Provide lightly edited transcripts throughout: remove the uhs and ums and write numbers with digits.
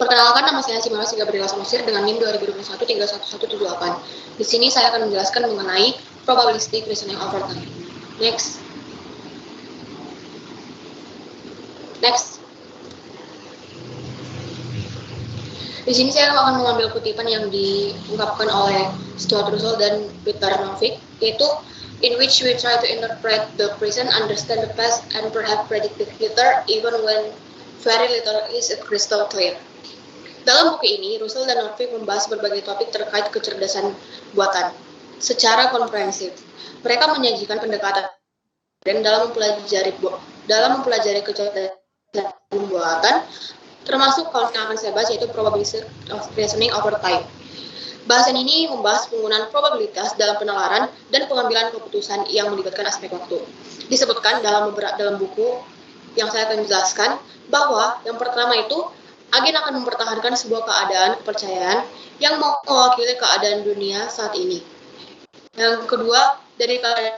Perkenalkan, nama saya Simalas Gabriela Samosir dengan NIM 2021-31178. Di sini saya akan menjelaskan mengenai probabilistic reasoning over time. Next. Di sini saya akan mengambil kutipan yang diungkapkan oleh Stuart Russell dan Peter Novick, yaitu in which we try to interpret the present, understand the past, and perhaps predict the future, even when very little is crystal clear. Dalam buku ini, Russell dan Novick membahas berbagai topik terkait kecerdasan buatan secara komprehensif. Mereka menyajikan pendekatan dalam mempelajari kecerdasan buatan, termasuk kalau yang akan saya bahas yaitu probabilistic reasoning over time. Bahasan ini membahas penggunaan probabilitas dalam penalaran dan pengambilan keputusan yang melibatkan aspek waktu. Disebutkan dalam buku yang saya akan jelaskan bahwa yang pertama itu agen akan mempertahankan sebuah kepercayaan yang mewakili keadaan dunia saat ini. Yang kedua, dari keadaan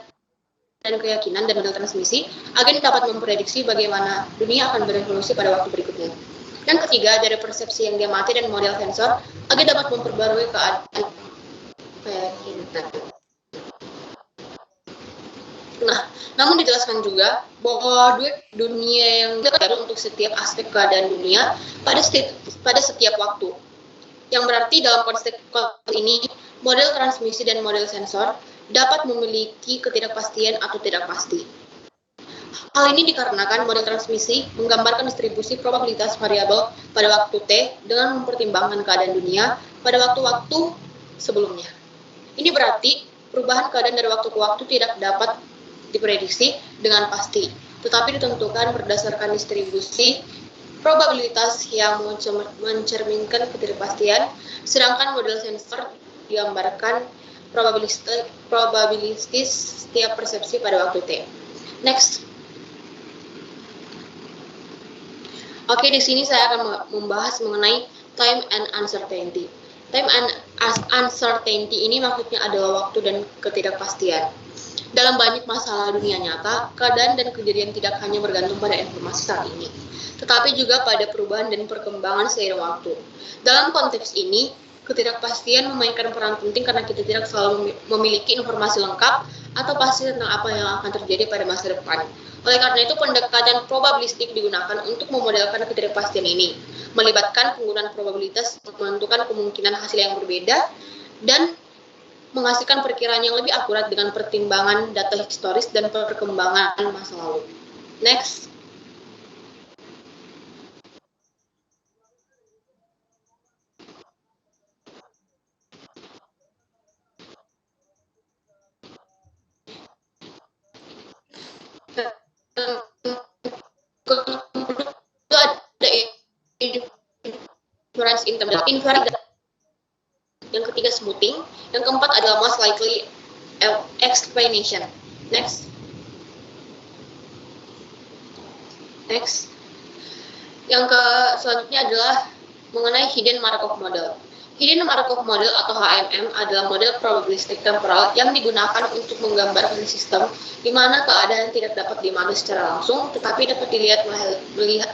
dan keyakinan dan model transmisi, agen dapat memprediksi bagaimana dunia akan berevolusi pada waktu berikutnya. Yang ketiga, dari persepsi yang diamati dan model sensor, agen dapat memperbarui keadaan keyakinan. Nah, namun dijelaskan juga bahwa dunia yang baru untuk setiap aspek keadaan dunia pada setiap waktu. Yang berarti dalam konteks ini, model transmisi dan model sensor dapat memiliki ketidakpastian atau tidak pasti. Hal ini dikarenakan model transmisi menggambarkan distribusi probabilitas variabel pada waktu T dengan mempertimbangkan keadaan dunia pada waktu-waktu sebelumnya. Ini berarti perubahan keadaan dari waktu ke waktu tidak dapat diprediksi dengan pasti, tetapi ditentukan berdasarkan distribusi probabilitas yang mencerminkan ketidakpastian, sedangkan model sensor digambarkan probabilistis setiap persepsi pada waktu T. Next. Oke, di sini saya akan membahas mengenai time and uncertainty. Time and uncertainty ini maksudnya adalah waktu dan ketidakpastian. Dalam banyak masalah dunia nyata, keadaan dan kejadian tidak hanya bergantung pada informasi saat ini, tetapi juga pada perubahan dan perkembangan seiring waktu. Dalam konteks ini, ketidakpastian memainkan peran penting karena kita tidak selalu memiliki informasi lengkap atau pasti tentang apa yang akan terjadi pada masa depan. Oleh karena itu, pendekatan probabilistik digunakan untuk memodelkan ketidakpastian ini, melibatkan penggunaan probabilitas menentukan kemungkinan hasil yang berbeda dan menghasilkan perkiraan yang lebih akurat dengan pertimbangan data historis dan perkembangan masa lalu. Next. Ada inference. Yang ketiga smoothing, yang keempat adalah most likely explanation. Next. Yang selanjutnya adalah mengenai hidden Markov model. Hidden Markov model atau HMM adalah model probabilistik temporal yang digunakan untuk menggambarkan sistem di mana keadaan tidak dapat dimantau secara langsung, tetapi dapat dilihat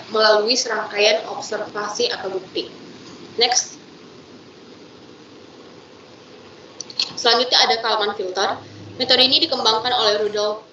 melalui serangkaian observasi atau bukti. Next. Selanjutnya ada Kalman filter. Metode ini dikembangkan oleh Rudolf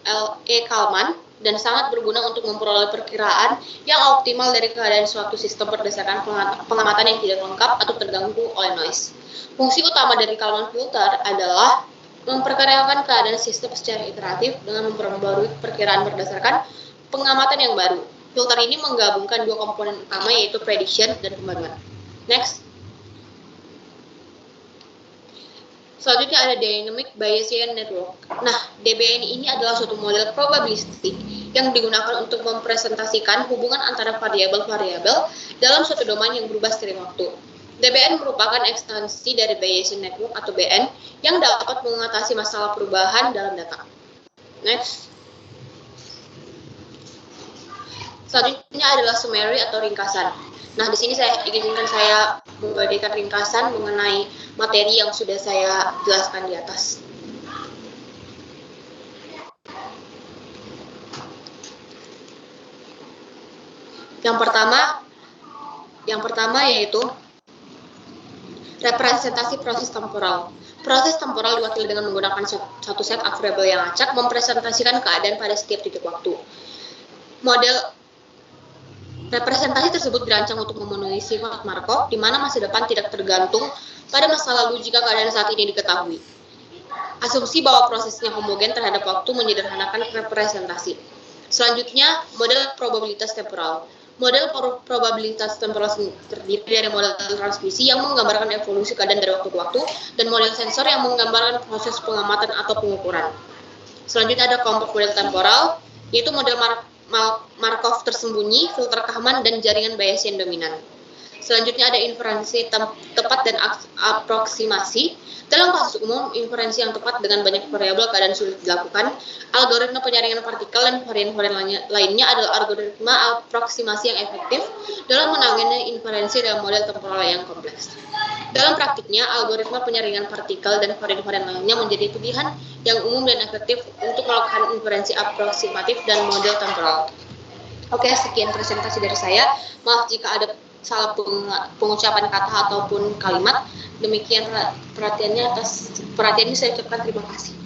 E. Kalman dan sangat berguna untuk memperoleh perkiraan yang optimal dari keadaan suatu sistem berdasarkan pengamatan yang tidak lengkap atau terganggu oleh noise. Fungsi utama dari Kalman filter adalah memperkirakan keadaan sistem secara iteratif dengan memperbarui perkiraan berdasarkan pengamatan yang baru. Filter ini menggabungkan dua komponen utama yaitu prediction dan pembaruan. Next. Selanjutnya ada Dynamic Bayesian Network. Nah, DBN ini adalah suatu model probabilistik yang digunakan untuk mempresentasikan hubungan antara variabel-variabel dalam suatu domain yang berubah seiring waktu. DBN merupakan ekstensi dari Bayesian Network atau BN yang dapat mengatasi masalah perubahan dalam data. Next. Selanjutnya adalah summary atau ringkasan. Nah, di sini saya memberikan ringkasan mengenai materi yang sudah saya jelaskan di atas. Yang pertama, Yang pertama yaitu representasi proses temporal. Proses temporal diwakili dengan menggunakan satu set of variabel yang acak mempresentasikan keadaan pada setiap titik waktu. Model representasi tersebut dirancang untuk memenuhi sifat Markov, di mana masa depan tidak tergantung pada masa lalu jika keadaan saat ini diketahui. Asumsi bahwa prosesnya homogen terhadap waktu menyederhanakan representasi. Selanjutnya, model probabilitas temporal. Model probabilitas temporal terdiri dari model transmisi yang menggambarkan evolusi keadaan dari waktu ke waktu, dan model sensor yang menggambarkan proses pengamatan atau pengukuran. Selanjutnya ada kelompok model temporal, yaitu model Markov tersembunyi, filter Kalman, dan jaringan Bayesian dominan. Selanjutnya ada inferensi tepat dan aproksimasi. Dalam kasus umum, inferensi yang tepat dengan banyak variabel keadaan sulit dilakukan. Algoritma penyaringan partikel dan varian-varian lainnya adalah algoritma aproksimasi yang efektif dalam menangani inferensi dalam model temporal yang kompleks. Dalam praktiknya, algoritma penyaringan partikel dan varian-varian lainnya menjadi pilihan yang umum dan efektif untuk melakukan inferensi aproksimatif dan model temporal. Oke, sekian presentasi dari saya. Maaf jika ada salah pengucapan kata ataupun kalimat. Demikian perhatiannya saya ucapkan terima kasih.